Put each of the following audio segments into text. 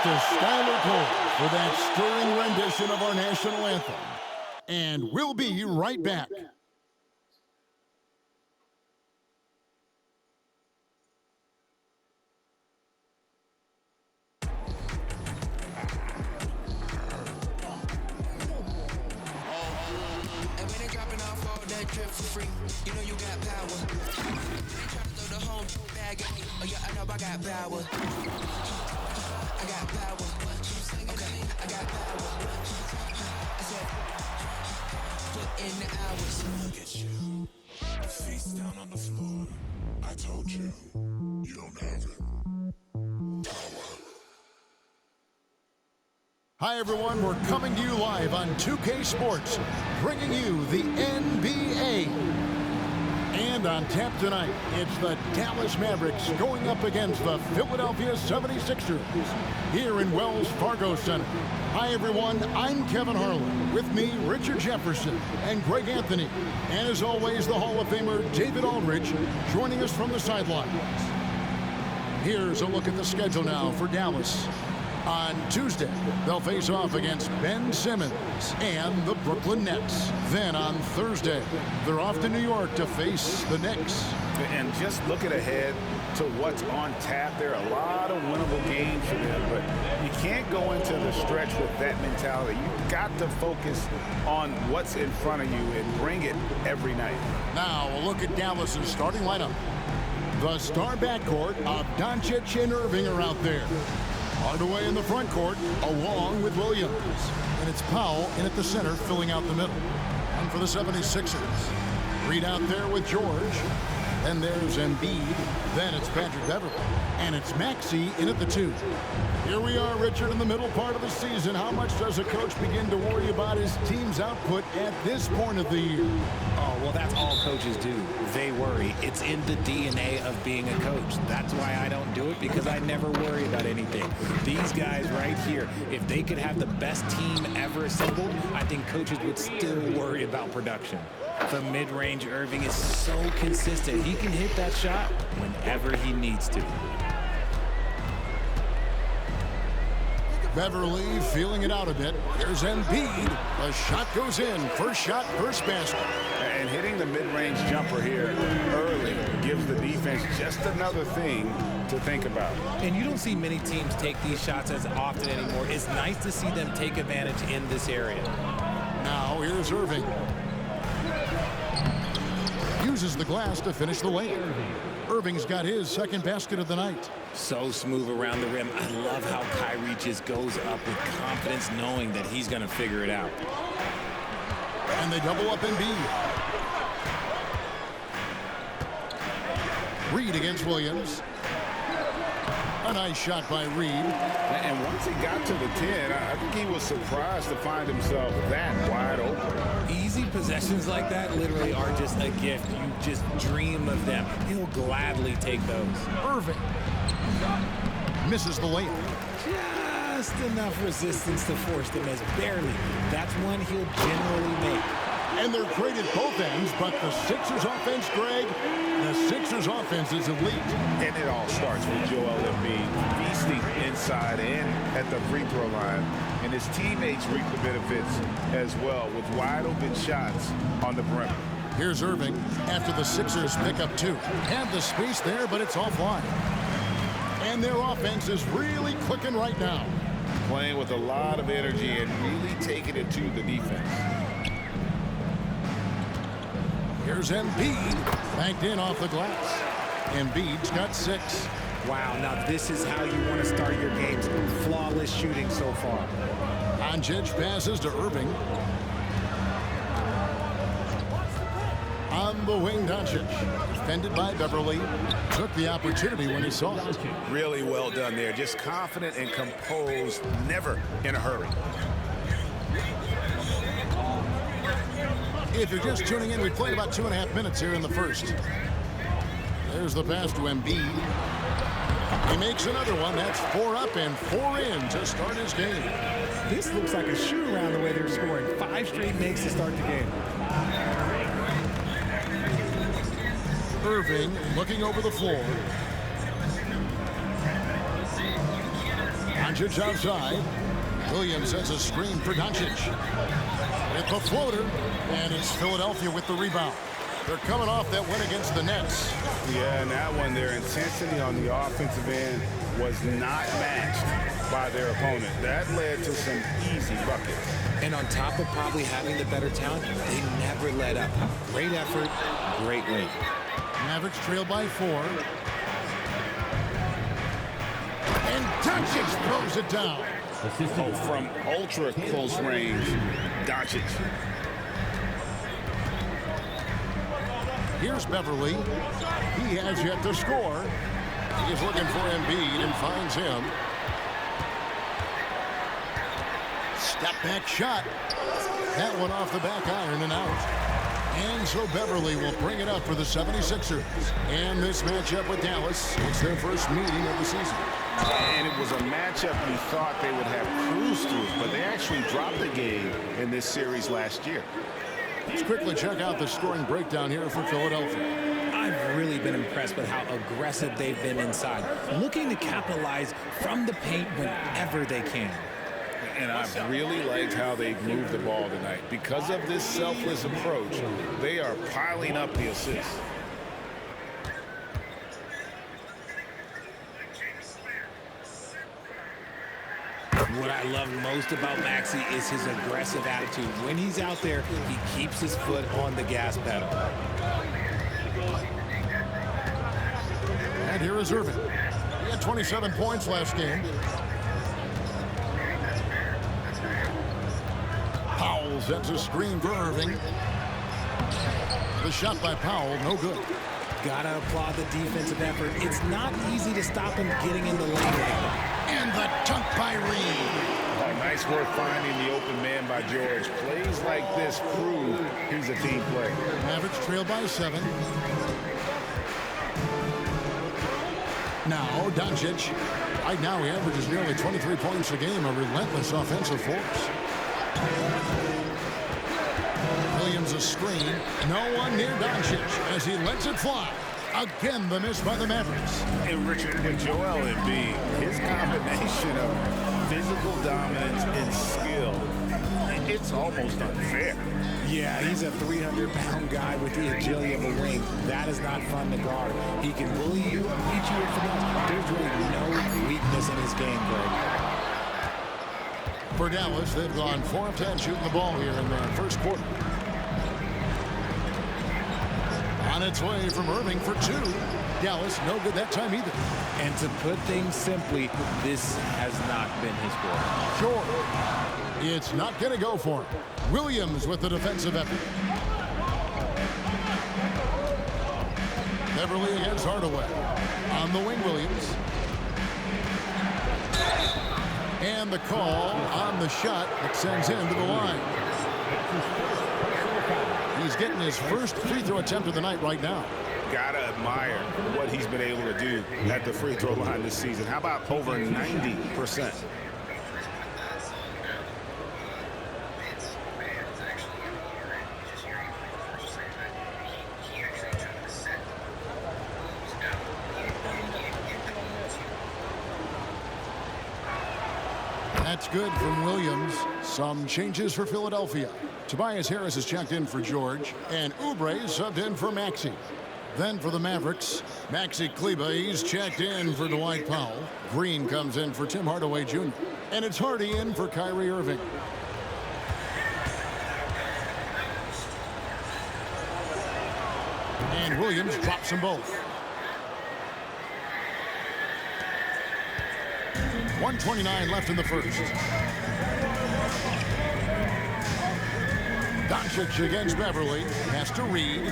to Skylar Cole for that stirring rendition of our national anthem. And we'll be right back. For free, you know you got power. Ain't trying to throw the home bag at me. Oh yeah, I know I got power. I got power. I got power. I said, put in the hours. Look at you, face down on the floor. I told you, you don't have it. Power. Hi, everyone. We're coming to you live on 2K Sports, bringing you the NBA. And on tap tonight, it's the Dallas Mavericks going up against the Philadelphia 76ers here in Wells Fargo Center. Hi, everyone. I'm Kevin Harlan. With me, Richard Jefferson and Greg Anthony. And as always, the Hall of Famer David Aldridge joining us from the sidelines. Here's a look at the schedule now for Dallas. On Tuesday, they'll face off against Ben Simmons and the Brooklyn Nets. Then on Thursday, they're off to New York to face the Knicks. And just looking ahead to what's on tap, there are a lot of winnable games for them, but you can't go into the stretch with that mentality. You've got to focus on what's in front of you and bring it every night. Now, a look at Dallas's starting lineup. The star backcourt of Doncic and Irving are out there. Hardaway in the front court, along with Williams. And it's Powell in at the center, filling out the middle. And for the 76ers, Reed out there with George. Then there's Embiid. Then it's Patrick Beverley. And it's Maxey in at the 2. Here we are, Richard, in the middle part of the season. How much does a coach begin to worry about his team's output at this point of the year? Oh, well, that's all coaches do. They worry. It's in the DNA of being a coach. That's why I don't do it, because I never worry about anything. These guys right here, if they could have the best team ever assembled, I think coaches would still worry about production. The mid-range Irving is so consistent. He can hit that shot whenever he needs to. Beverley feeling it out a bit. Here's Embiid. The shot goes in. First shot, first basket. And hitting the mid-range jumper here early gives the defense just another thing to think about. And you don't see many teams take these shots as often anymore. It's nice to see them take advantage in this area. Now here's Irving. Uses the glass to finish the layup. Irving's got his second basket of the night. So smooth around the rim. I love how Kyrie just goes up with confidence, knowing that he's going to figure it out. And they double up Embiid. Reed against Williams. A nice shot by Reed. And once he got to the 10, I think he was surprised to find himself that wide open. Easy possessions like that literally are just a gift. You just dream of them. He'll gladly take those. Irving misses the layup. Just enough resistance to force the miss. Barely. That's one he'll generally make. And they're great at both ends, but the Sixers offense, Greg, the Sixers offense is elite. And it all starts with Joel Embiid feasting inside and at the free throw line. And his teammates reap the benefits as well with wide open shots on the perimeter. Here's Irving after the Sixers pick up 2. Had the space there, but it's offline. And their offense is really clicking right now. Playing with a lot of energy and really taking it to the defense. Here's Embiid, backed in off the glass. Embiid's got 6. Wow, now this is how you want to start your games. Flawless shooting so far. Doncic passes to Irving. On the wing, Doncic, defended by Beverley. Took the opportunity when he saw it. Really well done there. Just confident and composed, never in a hurry. If you're just tuning in, we played about 2.5 minutes here in the first. There's the pass to Embiid. He makes another one. That's 4 up and 4 in to start his game. This looks like a shoot-around the way they're scoring. 5 straight makes to start the game. Irving looking over the floor. Doncic outside. Williams sets a screen for Doncic. With the floater, and it's Philadelphia with the rebound. They're coming off that win against the Nets. Yeah, and that one, their intensity on the offensive end was not matched by their opponent. That led to some easy buckets. And on top of probably having the better talent, they never let up. Great effort, great win. Mavericks trail by 4. And Doncic throws it down. Oh, from ultra close range, Doncic. Here's Beverly. He has yet to score. He's looking for Embiid and finds him. Step back shot. That one off the back iron and out. And so Beverly will bring it up for the 76ers. And this matchup with Dallas, it's their first meeting of the season. And it was a matchup you thought they would have cruised through, but they actually dropped the game in this series last year. Let's quickly check out the scoring breakdown here for Philadelphia. I've really been impressed with how aggressive they've been inside, looking to capitalize from the paint whenever they can. And I've really liked how they've moved the ball tonight. Because of this selfless approach, they are piling up the assists. What I love most about Maxey is his aggressive attitude. When he's out there, he keeps his foot on the gas pedal. And here is Irving. He had 27 points last game. Powell sets a screen for Irving. The shot by Powell, no good. Gotta applaud the defensive effort. It's not easy to stop him getting in the lane. And the dunk by Reed. Oh, nice work finding the open man by George. Plays like this prove he's a team player. Mavericks trail by 7. Now, Doncic. Right now, he averages nearly 23 points a game, a relentless offensive force. Williams a screen. No one near Doncic as he lets it fly. Again, the miss by the Mavericks. And Richard, with Joel Embiid, his combination of physical dominance and skill, it's almost unfair. Yeah, he's a 300-pound guy with the agility of a wing. That is not fun to guard. He can bully you, beat you with finesse. There's really no weakness in his game, Greg. For Dallas, they've gone 4 of 10 shooting the ball here in the first quarter. On its way from Irving for 2. Dallas, no good that time either. And to put things simply, this has not been his fault. Sure. It's not going to go for him. Williams with the defensive effort. Beverly against Hardaway. On the wing, Williams. And the call on the shot that sends him to the line. He's getting his first free throw attempt of the night right now. Gotta admire what he's been able to do at the free throw line this season. How about over 90%? That's good from Williams. Some changes for Philadelphia. Tobias Harris is checked in for George, and Oubre subbed in for Maxey. Then for the Mavericks, Maxi Kleber, he's checked in for Dwight Powell. Green comes in for Tim Hardaway Jr. And it's Hardy in for Kyrie Irving. And Williams drops them both. 1:29 left in the first. Doncic against Beverly. Has to Reed.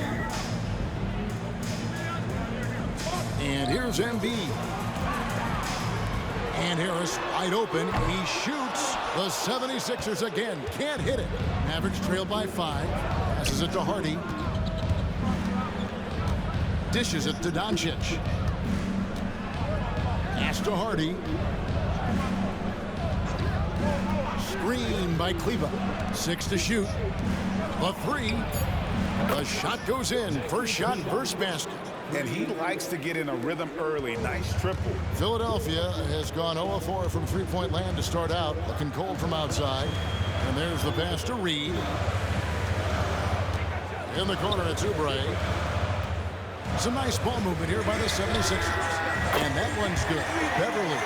And here's Embiid. And Harris wide open. He shoots. The 76ers again. Can't hit it. Mavericks trail by 5. Passes it to Hardy. Dishes it to Doncic. Pass to Hardy. Screen by Kleber. 6 to shoot. The 3. The shot goes in. First shot, first basket. and he likes to get in a rhythm early. Nice triple. Philadelphia has gone 0-4 from three-point land to start out. Looking cold from outside. And there's the pass to Reed. In the corner, it's Oubre. Some nice ball movement here by the 76ers. And that one's good. Beverly.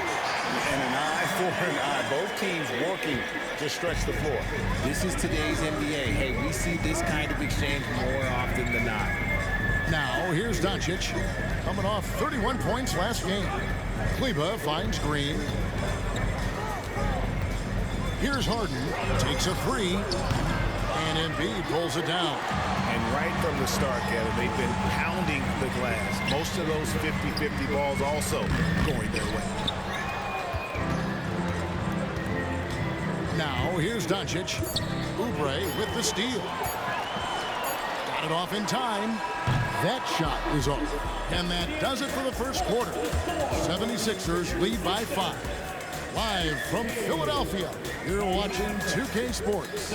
And an eye for an eye. Both teams working to stretch the floor. This is today's NBA. Hey, we see this kind of exchange more often than not. Now, here's Doncic, coming off 31 points last game. Kleber finds Green. Here's Harden, takes a three, and Embiid pulls it down. And right from the start, Kevin, they've been pounding the glass. Most of those 50-50 balls also going their way. Now, here's Doncic. Oubre with the steal. Got it off in time. That shot is off. And that does it for the first quarter. 76ers lead by 5. Live from Philadelphia, you're watching 2K Sports.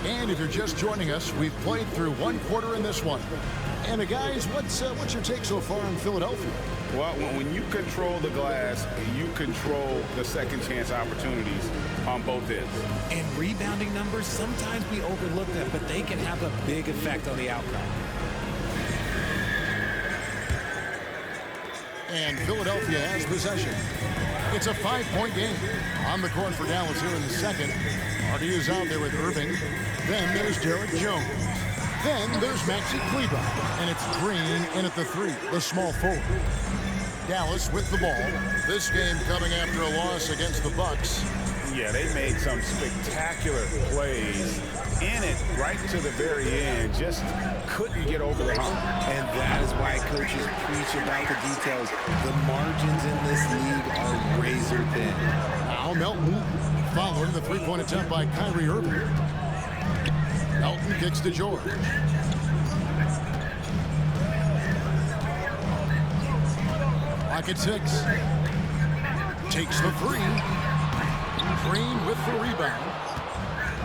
And if you're just joining us, we've played through one quarter in this one. And guys, what's your take so far on Philadelphia? Well, when you control the glass, you control the second chance opportunities on both ends. And rebounding numbers, sometimes we overlook them, but they can have a big effect on the outcome. And Philadelphia has possession. It's a 5-point game. On the court for Dallas here in the second. Hardy is out there with Irving. Then there's Derek Jones. Then there's Maxi Kleber. And it's Green in at the 3, the small forward. Dallas with the ball. This game coming after a loss against the Bucks. Yeah, they made some spectacular plays in it right to the very end. Just couldn't get over the hump. And that is why coaches preach about the details. The margins in this league are razor thin. Now Melton following the three-point attempt by Kyrie Irving. Melton kicks to George. Clock at 6. Takes the 3. Green with the rebound.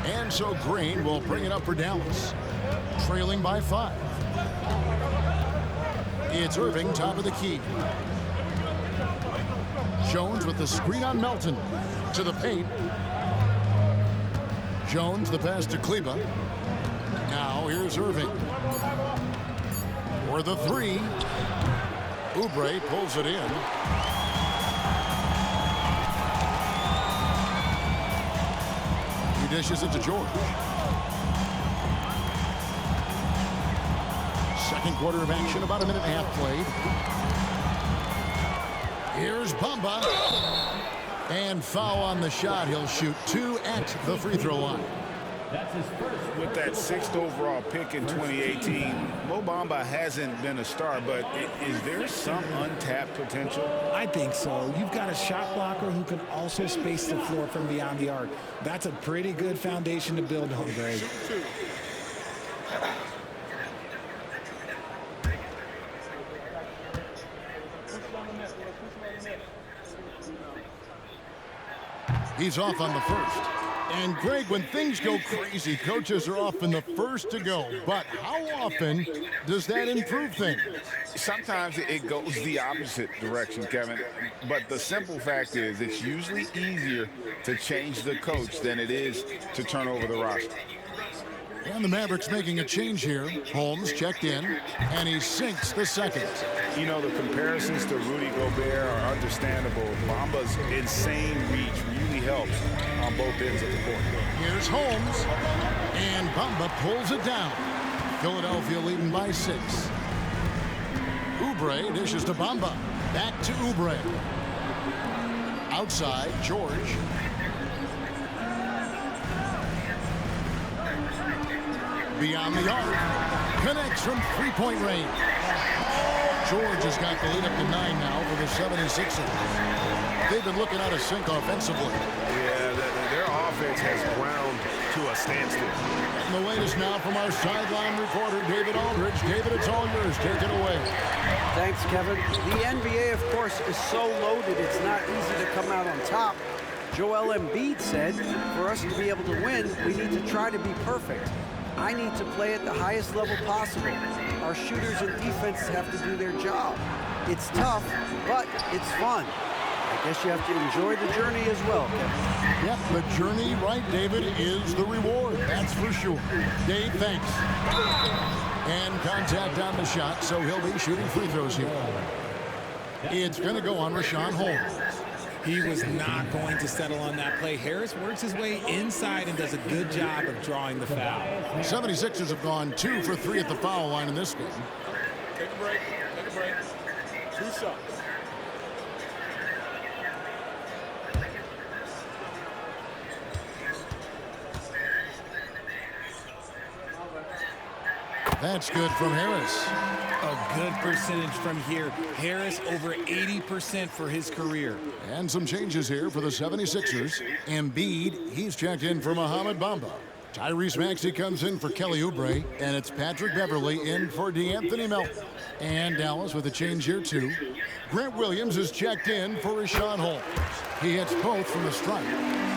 And so Green will bring it up for Dallas. Trailing by 5. It's Irving, top of the key. Jones with the screen on Melton. To the paint. Jones, the pass to Kleber. Now here's Irving. For the 3. Oubre pulls it in. He dishes it to George. Second quarter of action, about a minute and a half played. Here's Bamba. And foul on the shot. He'll shoot 2 at the free throw line. With that 6th overall pick in 2018, Mo Bamba hasn't been a star, but is there some untapped potential? I think so. You've got a shot blocker who can also space the floor from beyond the arc. That's a pretty good foundation to build on, Greg. He's off on the first. And Greg, when things go crazy, coaches are often the first to go. But how often does that improve things? Sometimes it goes the opposite direction, Kevin. But the simple fact is it's usually easier to change the coach than it is to turn over the roster. And the Mavericks making a change here. Holmes checked in, and he sinks the second. You know, the comparisons to Rudy Gobert are understandable. Bamba's insane reach really helps on both ends of the court. Here's Holmes, and Bamba pulls it down. Philadelphia leading by 6. Oubre dishes to Bamba. Back to Oubre. Outside, George. Beyond the arc. Connects from three-point range. George has got the lead up to 9 now for the 76ers. They've been looking out of sync offensively. Yeah, their offense has ground to a standstill. And the latest now from our sideline reporter, David Aldridge. David, it's all yours. Take it away. Thanks, Kevin. The NBA, of course, is so loaded, it's not easy to come out on top. Joel Embiid said, for us to be able to win, we need to try to be perfect. I need to play at the highest level possible. Our shooters and defense have to do their job. It's tough, but it's fun. I guess you have to enjoy the journey as well, Kevin. Yep, the journey, right, David, is the reward. That's for sure. Dave, thanks. And contact on the shot, so he'll be shooting free throws here. It's going to go on Richaun Holmes. He was not going to settle on that play. Harris works his way inside and does a good job of drawing the foul. 76ers have gone 2 for 3 at the foul line in this game. Take a break. Take a break. 2 shots. That's good from Harris. A good percentage from here. Harris over 80% for his career. And some changes here for the 76ers. Embiid, he's checked in for Mohamed Bamba. Tyrese Maxey comes in for Kelly Oubre. And it's Patrick Beverley in for DeAnthony Melton. And Dallas with a change here too. Grant Williams is checked in for Richaun Holmes. He hits both from the stripe.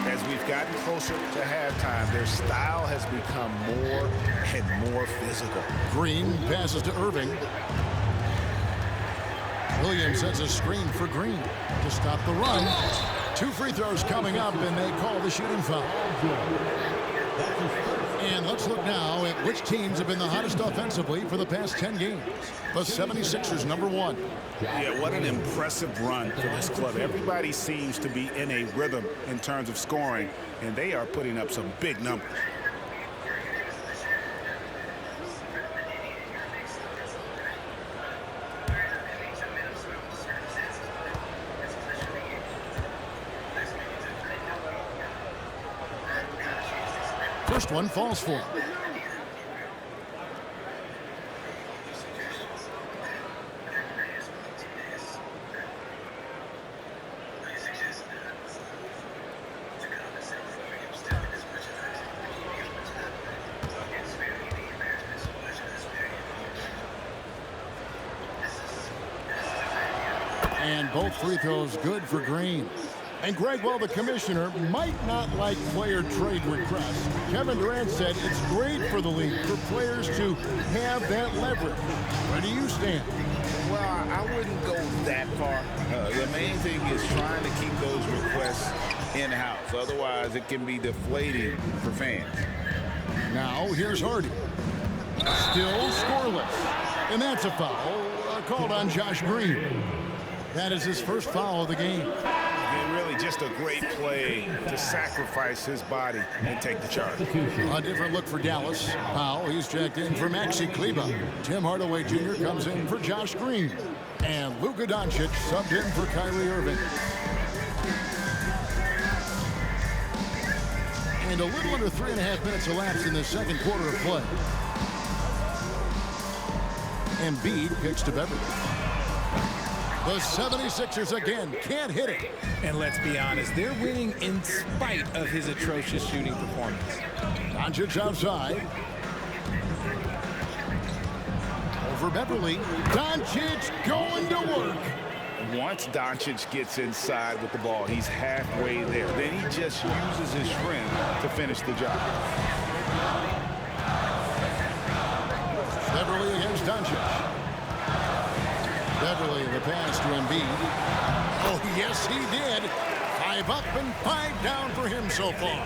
As we've gotten closer to halftime, their style has become more and more physical. Green passes to Irving. Williams sets a screen for Green to stop the run. 2 free throws coming up, and they call the shooting foul. And let's look now at which teams have been the hottest offensively for the past 10 games. The 76ers, number 1. Yeah, what an impressive run for this club. Everybody seems to be in a rhythm in terms of scoring, and they are putting up some big numbers. First one falls for him. And both free throws good for Green. And Greg, while the commissioner might not like player trade requests, Kevin Durant said it's great for the league for players to have that leverage. Where do you stand? Well, I wouldn't go that far. The main thing is trying to keep those requests in-house. Otherwise, it can be deflating for fans. Now, here's Hardy. Still scoreless. And that's a foul called on Josh Green. That is his first foul of the game. And really just a great play to sacrifice his body and take the charge. A different look for Dallas. Powell, he's checked in for Maxi Kleber. Tim Hardaway Jr. comes in for Josh Green. And Luka Doncic subbed in for Kyrie Irving. And a little under 3.5 minutes elapsed in the second quarter of play. Embiid kicks to Beverley. The 76ers again can't hit it. And let's be honest, they're winning in spite of his atrocious shooting performance. Doncic outside. Over Beverley. Doncic going to work. Once Doncic gets inside with the ball, he's halfway there. Then he just uses his strength to finish the job. Beverley against Doncic. Beverley, the pass to Embiid. Oh, yes, he did. 5 up and 5 down for him so far.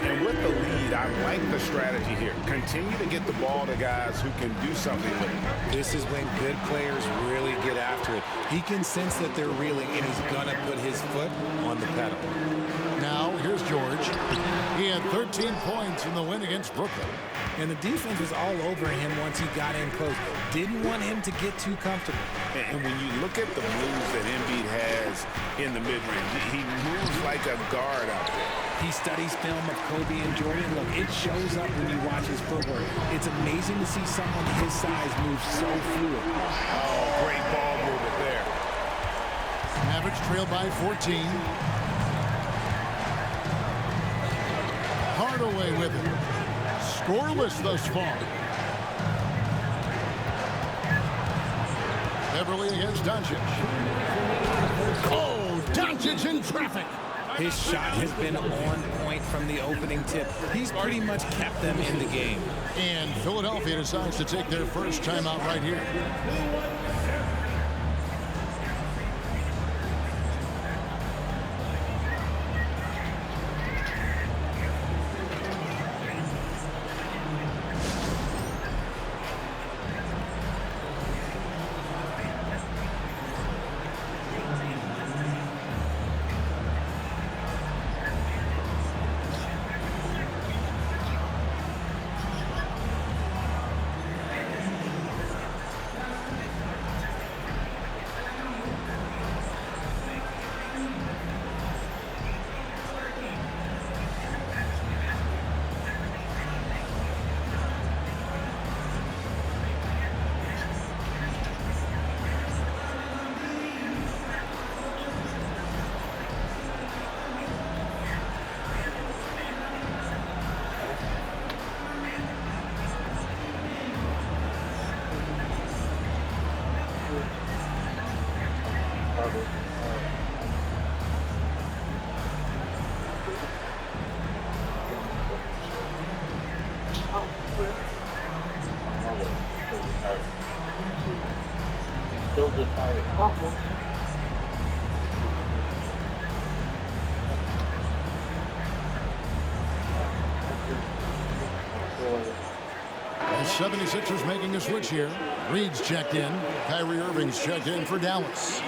And with the lead, I like the strategy here. Continue to get the ball to guys who can do something with it. This is when good players really get after it. He can sense that they're reeling, and he's going to put his foot on the pedal. Now, here's George. He had 13 points in the win against Brooklyn. And the defense was all over him once he got in close. Didn't want him to get too comfortable. And when you look at the moves that Embiid has in the mid-range, he moves like a guard out there. He studies film of Kobe and Jordan. Look, it shows up when you watch his footwork. It's amazing to see someone his size move so fluid. Oh, great ball movement there. Mavericks trail by 14. Hardaway with it. Scoreless thus far. Beverly against Doncic. Oh, Doncic in traffic. His shot has been on point from the opening tip. He's pretty much kept them in the game. And Philadelphia decides to take their first timeout right here. The 76ers making a switch here. Reed's checked in. Kyrie Irving's checked in for Dallas.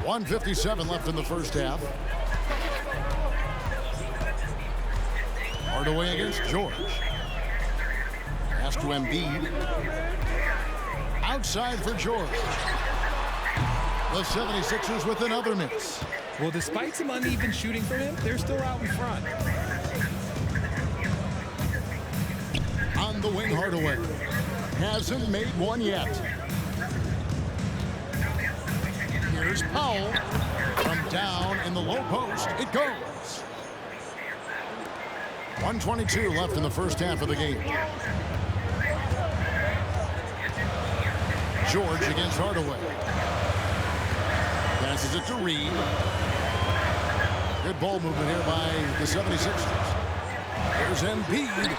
.157 left in the first half. Hardaway against George. Pass to Embiid. Outside for George. The 76ers with another miss. Well, despite some uneven shooting for him, they're still out in front. On the wing, Hardaway. Hasn't made one yet. Here's Powell. From down in the low post, it goes. 1:22 left in the first half of the game. George against Hardaway. Passes it to Reed. Good ball movement here by the 76ers. There's Embiid.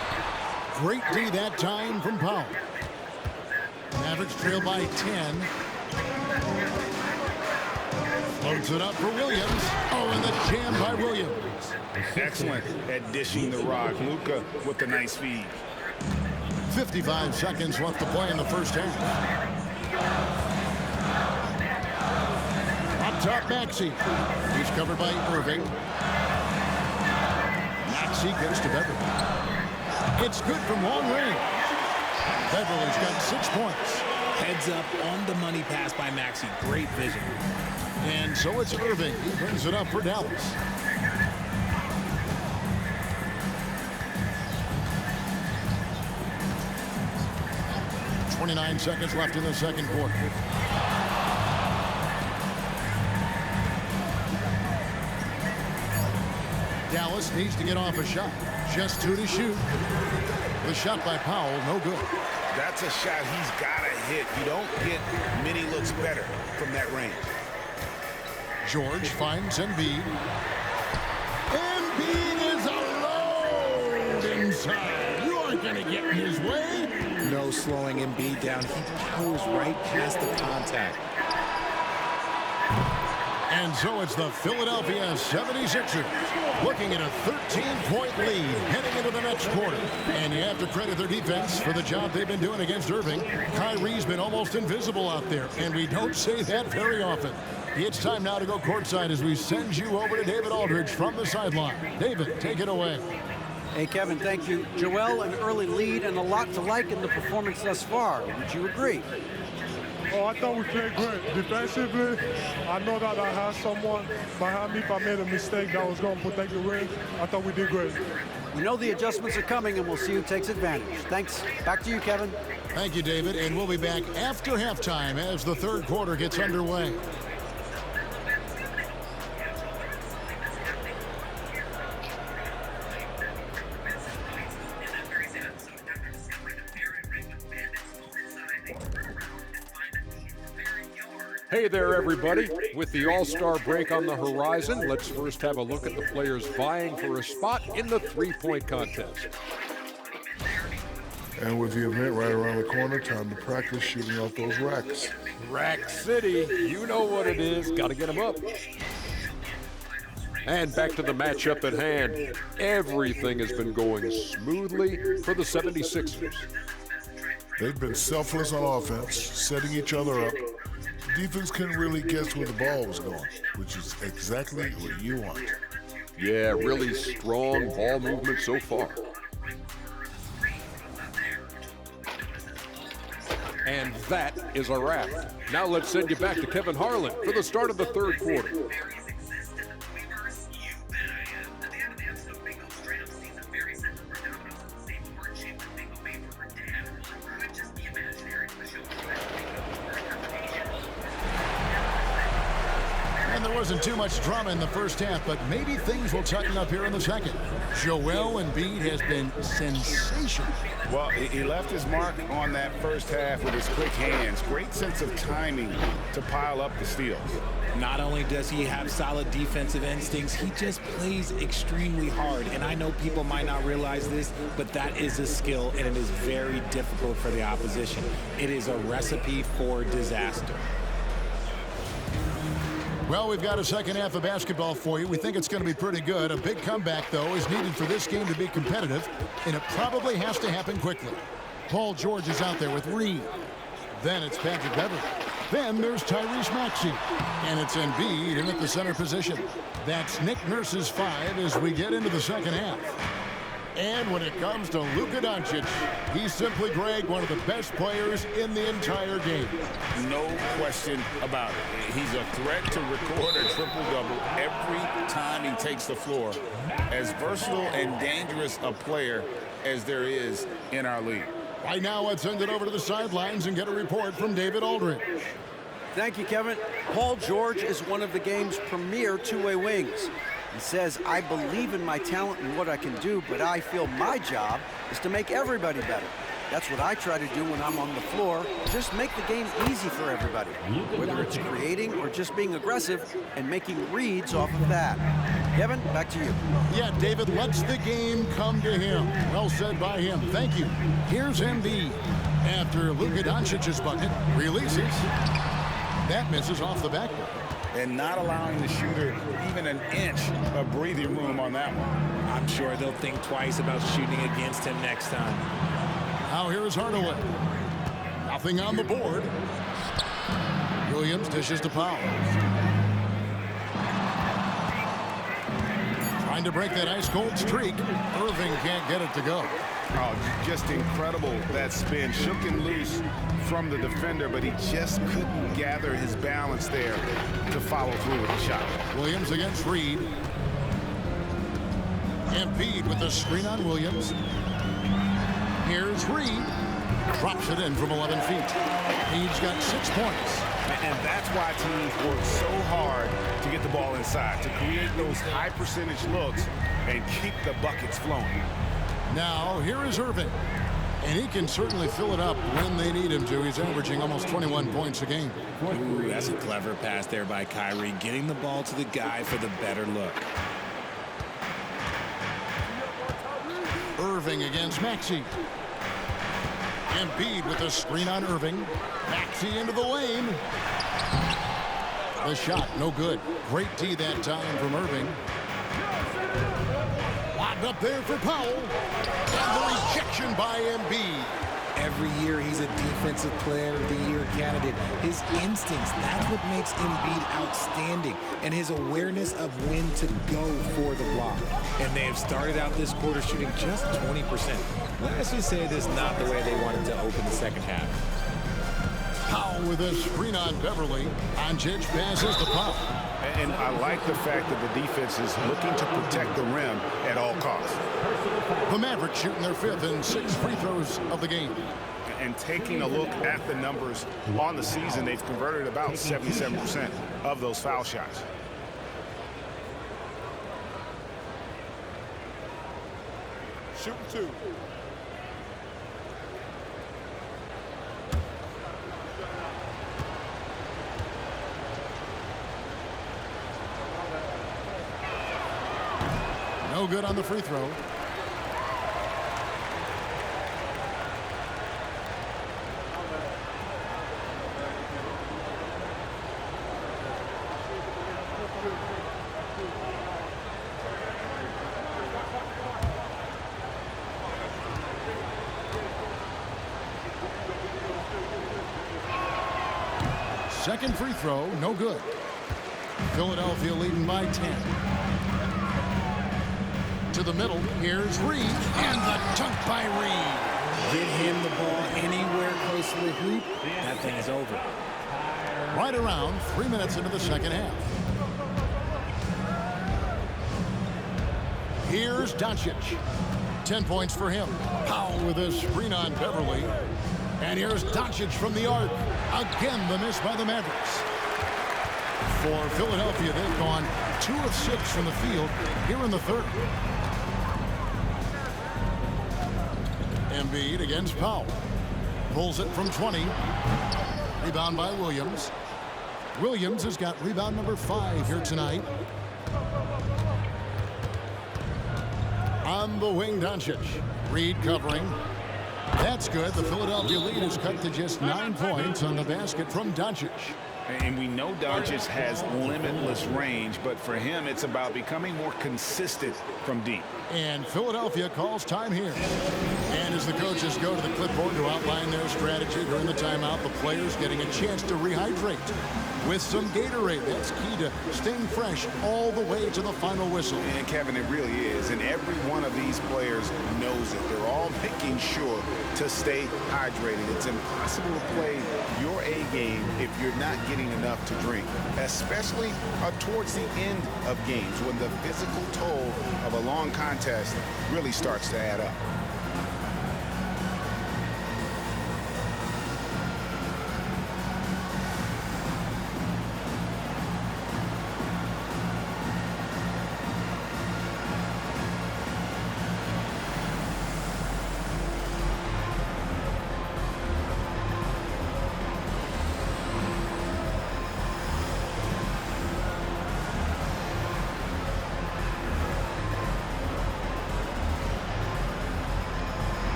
Great D that time from Powell. Mavericks trail by 10. Loads it up for Williams. Oh, and the jam by Williams. Excellent at dishing the rock. Luka with a nice feed. 55 seconds left to play in the first half. Up top, Maxey. He's covered by Irving. Maxey gets to Beverly. It's good from long range. Beverly's got 6 points. Heads up on the money pass by Maxey. Great vision. And so it's Irving. He brings it up for Dallas. .29 seconds left in the second quarter. Dallas needs to get off a shot. Just 2 to shoot. The shot by Powell, no good. That's a shot he's got to hit. You don't get many looks better from that range. George finds Embiid. Embiid is alone inside. York going to get in his way. No slowing Embiid down. He powers right past the contact. And so it's the Philadelphia 76ers looking at a 13-point lead heading into the next quarter. And you have to credit their defense for the job they've been doing against Irving. Kyrie's been almost invisible out there, and we don't say that very often. It's time now to go courtside as we send you over to David Aldridge from the sideline. David, take it away. Hey, Kevin, thank you. Joel, an early lead and a lot to like in the performance thus far. Would you agree? Oh, I thought we played great. Defensively, I know that I had someone behind me if I made a mistake that was going to protect the ring. I thought we did great. We know the adjustments are coming, and we'll see who takes advantage. Thanks. Back to you, Kevin. Thank you, David. And we'll be back after halftime as the third quarter gets underway. Hey there, everybody. With the All-Star break on the horizon, let's first have a look at the players vying for a spot in the three-point contest. And with the event right around the corner, time to practice shooting off those racks. Rack City, you know what it is. Got to get them up. And back to the matchup at hand. Everything has been going smoothly for the 76ers. They've been selfless on offense, setting each other up. Defense couldn't really guess where the ball was going, which is exactly what you want. Yeah, really strong ball movement so far. And that is a wrap. Now let's send you back to Kevin Harlan for the start of the third quarter. Wasn't too much drama in the first half, but maybe things will tighten up here in the second. Joel Embiid has been sensational. Well, he left his mark on that first half with his quick hands. Great sense of timing to pile up the steals. Not only does he have solid defensive instincts, he just plays extremely hard. And I know people might not realize this, but that is a skill, and it is very difficult for the opposition. It is a recipe for disaster. Well, we've got a second half of basketball for you. We think it's going to be pretty good. A big comeback, though, is needed for this game to be competitive, and it probably has to happen quickly. Paul George is out there with Reed. Then it's Patrick Beverley. Then there's Tyrese Maxey. And it's Embiid in at the center position. That's Nick Nurse's 5 as we get into the second half. And when it comes to Luka Doncic, he's simply, Greg, one of the best players in the entire game. No question about it. He's a threat to record a triple-double every time he takes the floor. As versatile and dangerous a player as there is in our league. Right now, let's send it over to the sidelines and get a report from David Aldridge. Thank you, Kevin. Paul George is one of the game's premier two-way wings. He says, I believe in my talent and what I can do, but I feel my job is to make everybody better. That's what I try to do when I'm on the floor. Just make the game easy for everybody, whether it's creating or just being aggressive and making reads off of that. Kevin, back to you. Yeah, David, lets the game come to him. Well said by him. Thank you. Here's Embiid. After Luka Doncic's bucket, releases. That misses off the backboard. And not allowing the shooter even an inch of breathing room on that one. I'm sure they'll think twice about shooting against him next time. Now here's Hardaway. Nothing on the board. Williams dishes to Powell. Trying to break that ice-cold streak. Irving can't get it to go. Oh, just incredible, that spin. Shook him loose from the defender, but he just couldn't gather his balance there to follow through with the shot. Williams against Reed. Embiid with the screen on Williams. Here's Reed. Drops it in from 11 feet. He's got 6 points. And that's why teams work so hard to get the ball inside, to create those high percentage looks and keep the buckets flowing. Now, here is Irving. And he can certainly fill it up when they need him to. He's averaging almost 21 points a game. Ooh, that's a clever pass there by Kyrie, getting the ball to the guy for the better look. Irving against Maxey. Embiid with a screen on Irving. Maxey into the lane. The shot, no good. Great D that time from Irving. Locked up there for Powell. And the rejection by Embiid. Every year he's a Defensive Player of the Year candidate. His instincts, that's what makes Embiid outstanding. And his awareness of when to go for the block. And they have started out this quarter shooting just 20%. Let's just say this is not the way they wanted to open the second half. Powell with a screen on Beverly. Doncic passes to Powell. And I like the fact that the defense is looking to protect the rim at all costs. The Mavericks shooting their 5th and 6th free throws of the game. And taking a look at the numbers on the season, they've converted about 77% of those foul shots. Shooting 2. No good on the free throw. Second free throw, no good. Philadelphia leading by 10. To the middle, here's Reed, and the dunk by Reed. Get him the ball anywhere close to the hoop, that thing is over. Right around 3 minutes into the second half. Here's Doncic. 10 points for him. Powell with a screen on Beverly. And here's Doncic from the arc. Again, the miss by the Mavericks. For Philadelphia, they've gone 2 of 6 from the field here in the third. Embiid against Powell. Pulls it from 20. Rebound by Williams. Williams has got rebound number 5 here tonight. On the wing, Doncic. Reed covering. That's good. The Philadelphia lead is cut to just 9 points on the basket from Doncic. And we know Doncic has limitless range, but for him, it's about becoming more consistent from deep. And Philadelphia calls time here. And as the coaches go to the clipboard to outline their strategy during the timeout, the players getting a chance to rehydrate with some Gatorade. That's key to staying fresh all the way to the final whistle. And Kevin, it really is. And every one of these players knows it. They're all making sure to stay hydrated. It's impossible to play your A game if you're not getting enough to drink, especially towards the end of games when the physical toll of a long contest really starts to add up.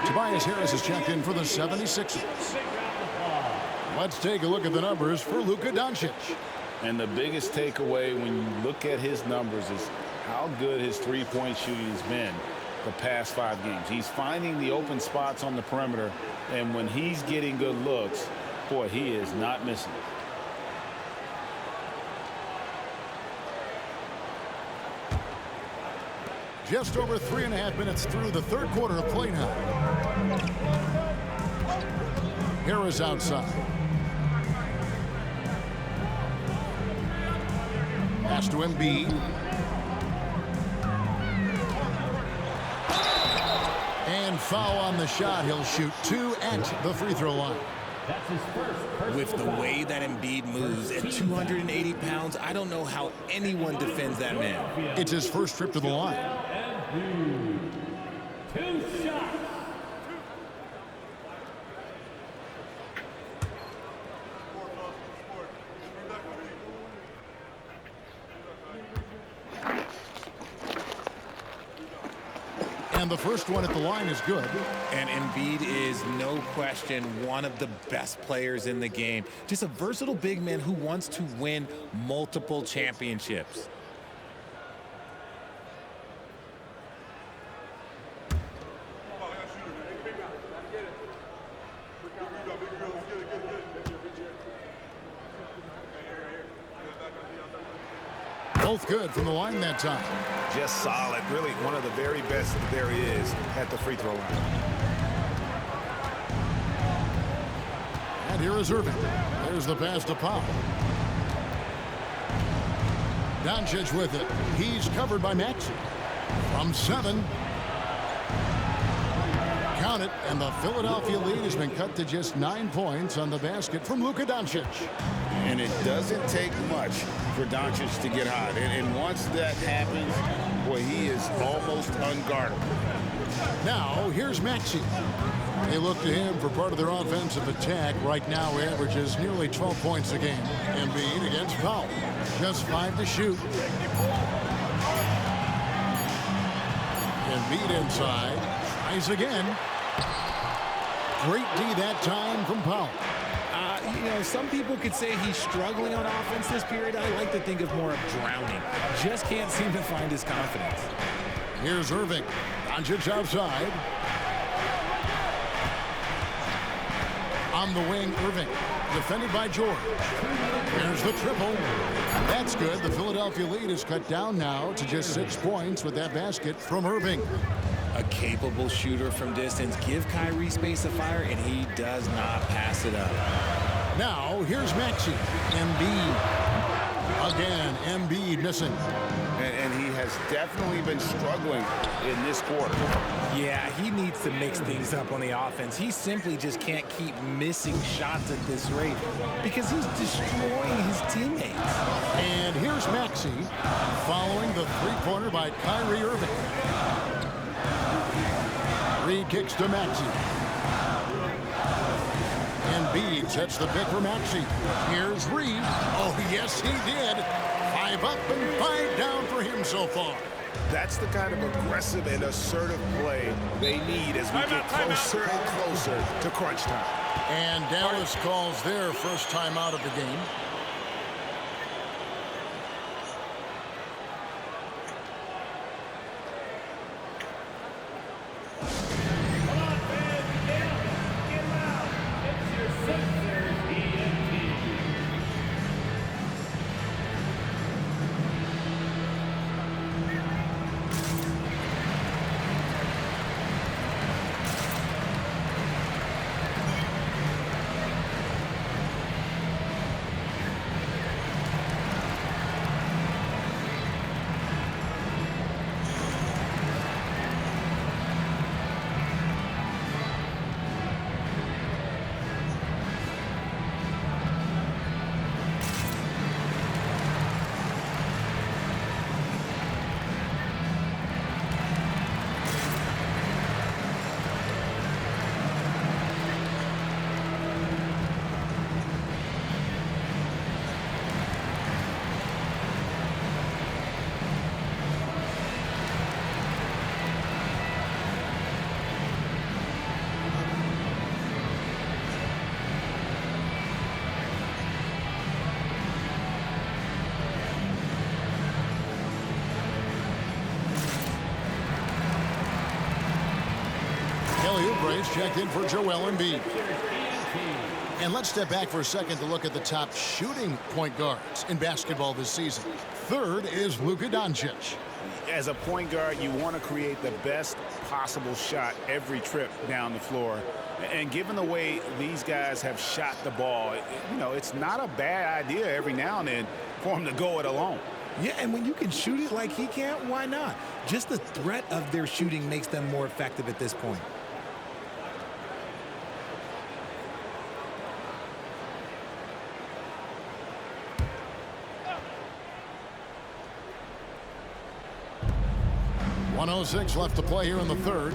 Tobias Harris is checked in for the 76ers. Let's take a look at the numbers for Luka Doncic. And the biggest takeaway when you look at his numbers is how good his three-point shooting has been the past 5 games. He's finding the open spots on the perimeter, and when he's getting good looks, boy, he is not missing. Just over 3.5 minutes through the third quarter of play now. Harris outside. Pass to Embiid. And foul on the shot. He'll shoot 2 at the free throw line. With the way that Embiid moves at 280 pounds, I don't know how anyone defends that man. It's his first trip to the line. 2 shots. And the first one at the line is good. And Embiid is, no question, one of the best players in the game. Just a versatile big man who wants to win multiple championships. Both good from the line that time. Just solid. Really one of the very best there is at the free throw line. And here is Irving. There's the pass to Powell. Doncic with it. He's covered by Maxey. From 7. Count it, and the Philadelphia lead has been cut to just 9 points on the basket from Luka Doncic. And it doesn't take much for Doncic to get hot. And once that happens, boy, he is almost unguardable. Now, here's Maxey. They look to him for part of their offensive attack. Right now, he averages nearly 12 points a game. Embiid against Powell. Just 5 to shoot. Embiid inside. Tries again. Great D that time from Powell. You know, some people could say he's struggling on offense this period. I like to think of more of drowning. Just can't seem to find his confidence. Here's Irving. Doncic outside. On the wing, Irving. Defended by George. Here's the triple. That's good. The Philadelphia lead is cut down now to just 6 points with that basket from Irving. A capable shooter from distance. Give Kyrie space to fire, and he does not pass it up. Now, here's Maxey. Embiid. Again, Embiid missing. And he has definitely been struggling in this quarter. Yeah, he needs to mix things up on the offense. He simply just can't keep missing shots at this rate because he's destroying his teammates. And here's Maxey following the three-pointer by Kyrie Irving. Reed kicks to Maxey. Embiid sets the pick for Maxey. Here's Reed. Oh, yes, he did. 5 up and 5 down for him so far. That's the kind of aggressive and assertive play they need as we get closer and closer to crunch time. And Dallas calls their first time out of the game. Kelly Oubre checked in for Joel Embiid. And let's step back for a second to look at the top shooting point guards in basketball this season. Third is Luka Doncic. As a point guard, you want to create the best possible shot every trip down the floor. And given the way these guys have shot the ball, you know, it's not a bad idea every now and then for him to go it alone. Yeah, and when you can shoot it like he can, why not? Just the threat of their shooting makes them more effective at this point. .106 left to play here in the third.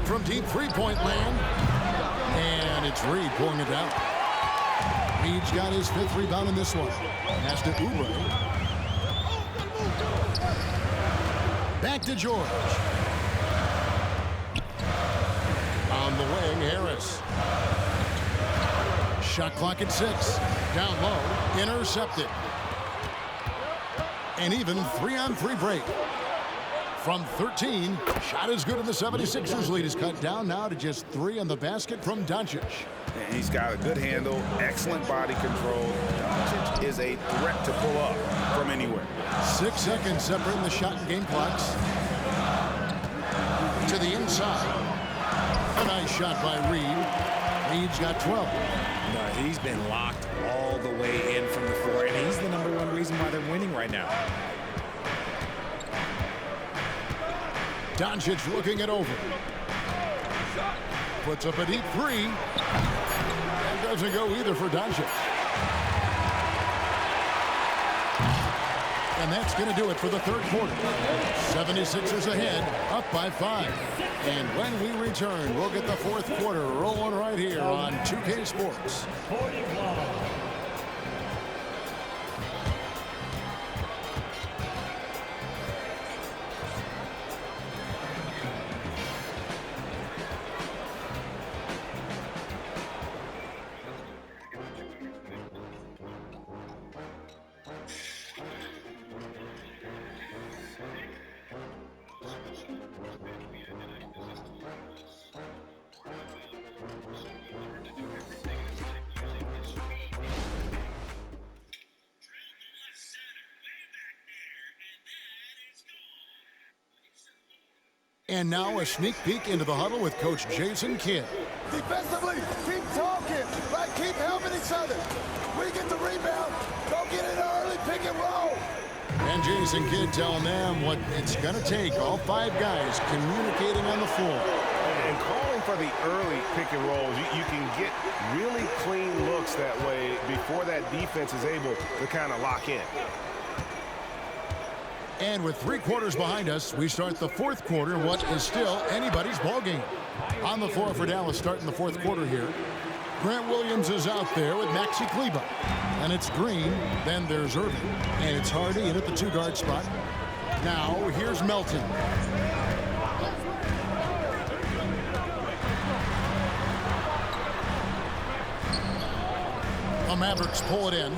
From deep three-point land. And it's Reed pulling it down. Reed's got his 5th rebound in this one. Pass to Oubre. Back to George. On the wing, Harris. Shot clock at 6. Down low. Intercepted. An even 3-on-3 break. From 13, shot is good, and the 76ers lead is cut down now to just 3 on the basket from Doncic. And he's got a good handle, excellent body control. Doncic is a threat to pull up from anywhere. 6 seconds separating the shot and game clocks. To the inside. A nice shot by Reed. Reed's got 12. No, he's been locked all the way in from the floor, and he's the #1 reason why they're winning right now. Doncic looking it over. Puts up a deep 3. And doesn't go either for Doncic. And that's going to do it for the third quarter. 76ers ahead, up by 5. And when we return, we'll get the fourth quarter rolling right here on 2K Sports. And now a sneak peek into the huddle with Coach Jason Kidd. Defensively, keep talking, right? Keep helping each other. We get the rebound, go get it early, pick and roll. And Jason Kidd telling them what it's going to take, all 5 guys communicating on the floor. And calling for the early pick and rolls, you can get really clean looks that way before that defense is able to kind of lock in. And with 3 quarters behind us, we start the fourth quarter in what is still anybody's ball game. On the floor for Dallas starting the fourth quarter here. Grant Williams is out there with Maxi Kleber. And it's Green, then there's Irving. And it's Hardy in at the 2-guard spot. Now here's Melton. The Mavericks pull it in.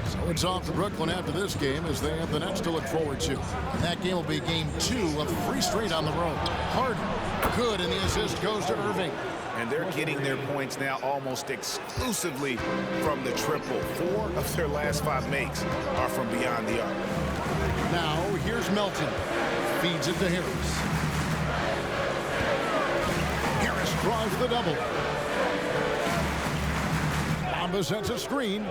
So it's off to Brooklyn after this game as they have the Nets to look forward to. And that game will be game 2 of 3 straight on the road. Harden, good, and the assist goes to Irving. And they're getting their points now almost exclusively from the triple. 4 of their last 5 makes are from beyond the arc. Now here's Melton. Feeds it to Harris. Harris draws the double. Bamba sets a screen.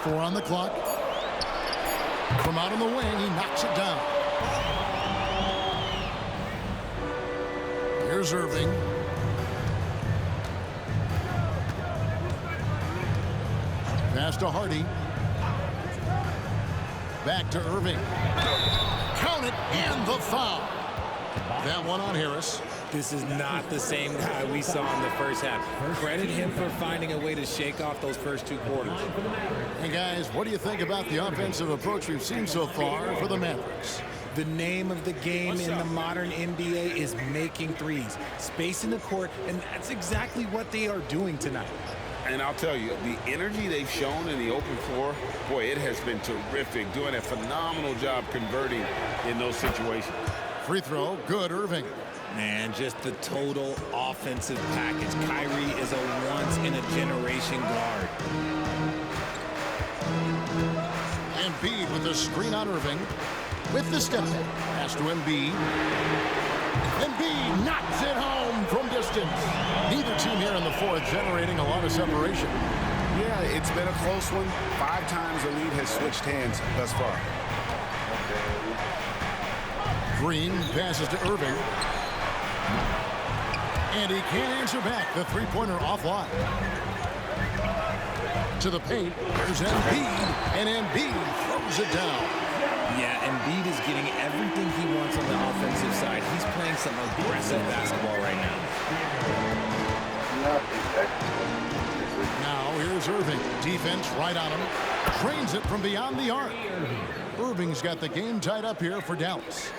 4 on the clock. From out on the wing, he knocks it down. Here's Irving. Pass to Hardy. Back to Irving. Count it, and the foul. That one on Harris. This is not the same guy we saw in the first half. Credit him for finding a way to shake off those first 2 quarters. Hey, guys, what do you think about the offensive approach we've seen so far for the Mavericks? The name of the game in the modern NBA is making threes. Space in the court, and that's exactly what they are doing tonight. And I'll tell you, the energy they've shown in the open floor, boy, it has been terrific. Doing a phenomenal job converting in those situations. Free throw, good, Irving. Man, just the total offensive package. Kyrie is a once-in-a-generation guard. Embiid with the screen on Irving. With the step back. Pass to Embiid. Embiid knocks it home from distance. Neither team here in the fourth generating a lot of separation. Yeah, it's been a close one. 5 times the lead has switched hands thus far. Green passes to Irving. And he can't answer back. The three-pointer offline. To the paint. There's Embiid. And Embiid throws it down. Yeah, Embiid is getting everything he wants on the offensive side. He's playing some aggressive basketball right now. Now here's Irving. Defense right on him. Trains it from beyond the arc. Irving's got the game tied up here for Dallas.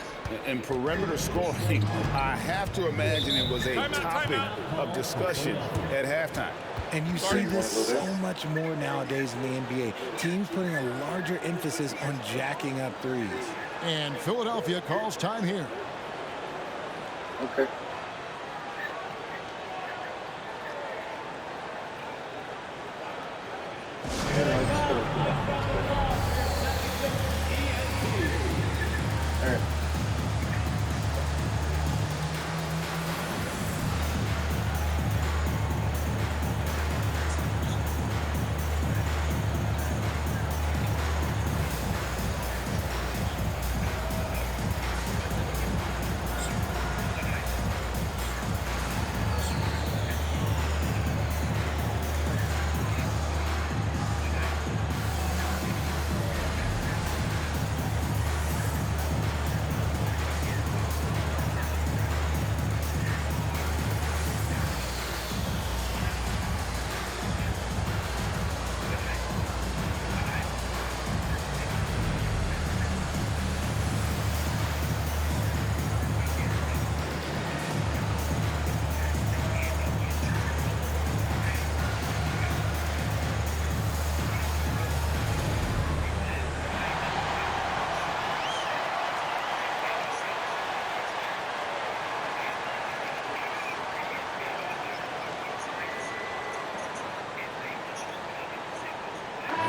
And perimeter scoring, I have to imagine it was a topic of discussion at halftime. And you see this so much more nowadays in the NBA. Teams putting a larger emphasis on jacking up threes. And Philadelphia calls time here. Okay.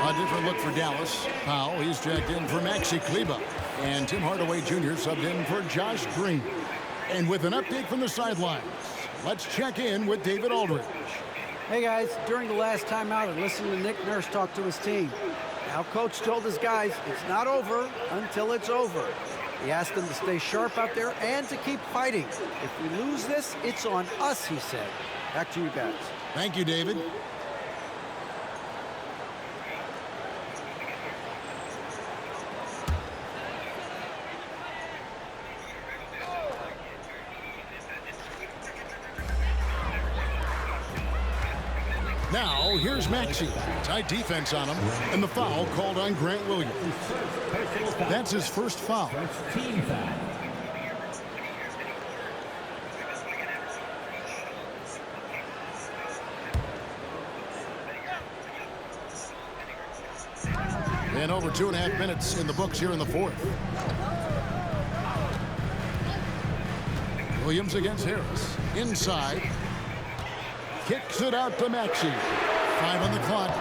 A different look for Dallas. Powell, he's checked in for Maxi Kleber. And Tim Hardaway Jr. subbed in for Josh Green. And with an update from the sidelines, let's check in with David Aldridge. Hey guys, during the last timeout, I listened to Nick Nurse talk to his team. Now Coach told his guys it's not over until it's over. He asked them to stay sharp out there and to keep fighting. If we lose this, it's on us, he said. Back to you guys. Thank you, David. Now, here's Maxey. Tight defense on him, and the foul called on Grant Williams. That's his first foul. Team foul. And over 2.5 minutes in the books here in the fourth. Williams against Harris. Inside. Kicks it out to Maxey. 5 on the clock.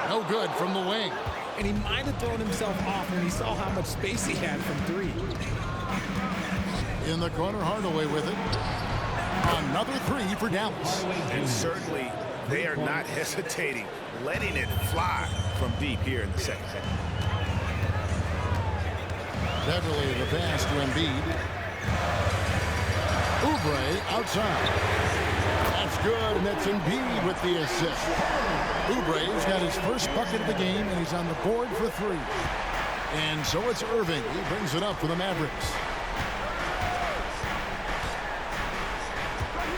No good from the wing. And he might have thrown himself off when he saw how much space he had from three. In the corner, Hardaway with it. Another three for Dallas. And certainly they are not hesitating, letting it fly from deep here in the second half. Beverly the pass to Embiid. Oubre outside. That's good, and that's Embiid with the assist. Oubre's got his first bucket of the game, and he's on the board for 3. And so it's Irving. He brings it up for the Mavericks.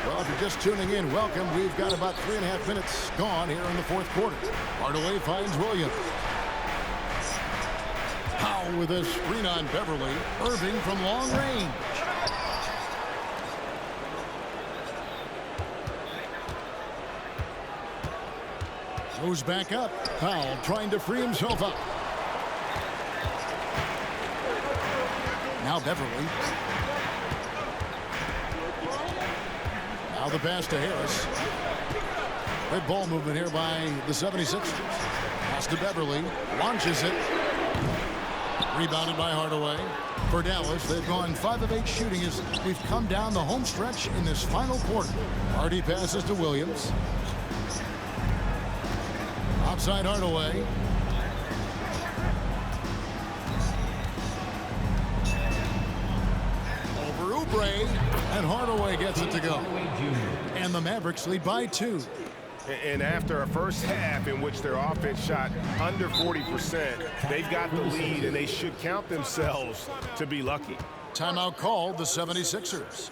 Well, if you're just tuning in, welcome. We've got about 3.5 minutes gone here in the fourth quarter. Hardaway finds Williams. Powell with a screen on Beverly. Irving from long range. Goes back up. Powell trying to free himself up. Now Beverly. Now the pass to Harris. Good ball movement here by the 76ers. Pass to Beverly. Launches it. Rebounded by Hardaway. For Dallas, they've gone 5 of 8 shooting as we've come down the home stretch in this final quarter. Hardy passes to Williams. Outside Hardaway. Over Oubre, and Hardaway gets it to go. And the Mavericks lead by 2. And after a first half in which their offense shot under 40%, they've got the lead, and they should count themselves to be lucky. Timeout called the 76ers.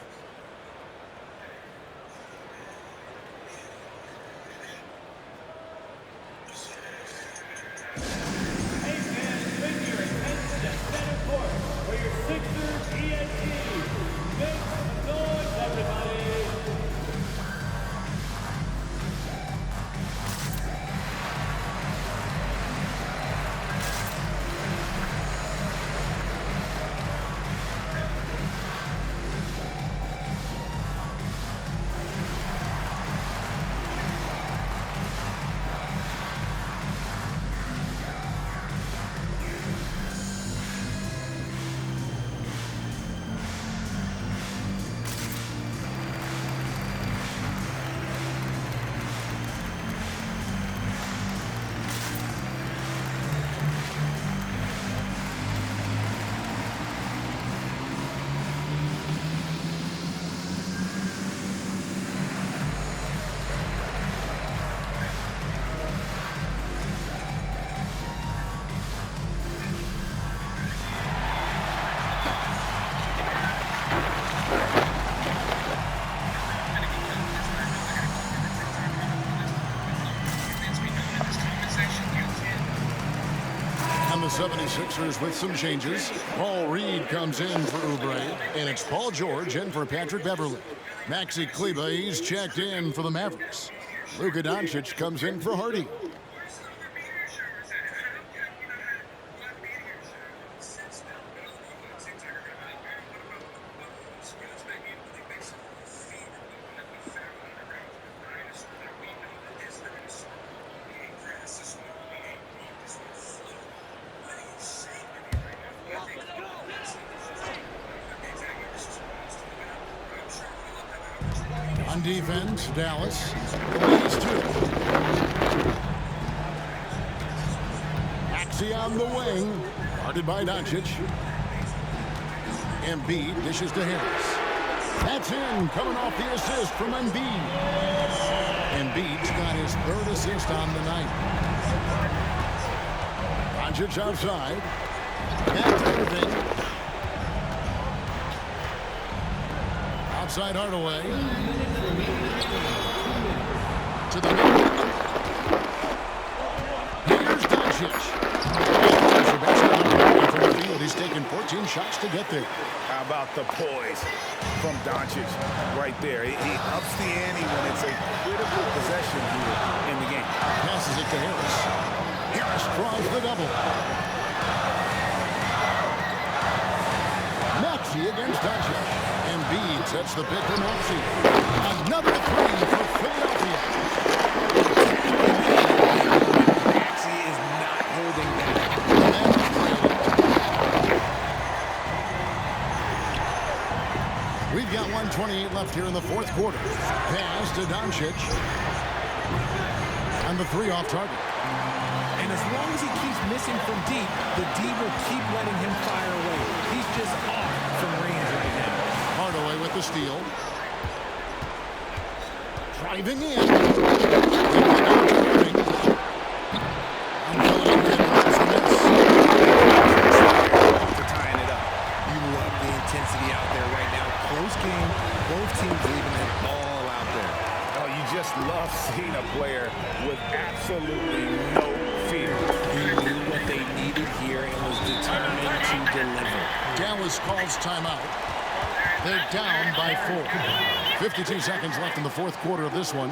the 76ers with some changes. Paul Reed comes in for Oubre, and it's Paul George in for Patrick Beverley. Maxi Kleber, he's checked in for the Mavericks. Luka Doncic comes in for Hardy. On defense, Dallas. The lead is 2. Maxey on the wing. Guarded by Doncic. Embiid dishes to Harris. That's in. Coming off the assist from Embiid. Embiid's got his 3rd assist on the night. Doncic outside. Back to Irving. Outside Hardaway. To the middle. Here's Doncic. From the field, he's taken 14 shots to get there. How about the poise from Doncic right there? He ups the ante when it's a critical possession here in the game. Passes it to Harris. Harris draws the double. Maxey against Doncic. Embiid sets the pick for Maxey. Another 3 for Philadelphia. Maxey is not holding back. We've got 1:28 left here in the 4th quarter. Pass to Doncic. And the 3 off target. And as long as he keeps missing from deep, the D will keep letting him fire away. He's just off from range right now. Hardaway with the steal. Driving in. Tying it up. You love the intensity out there right now. Close game. Both teams leaving it all out there. Oh, you just love seeing a player with absolutely no fear. He knew what they needed here and was determined to deliver. Dallas calls timeout. They're down by 4. 52 seconds left in the 4th quarter of this one.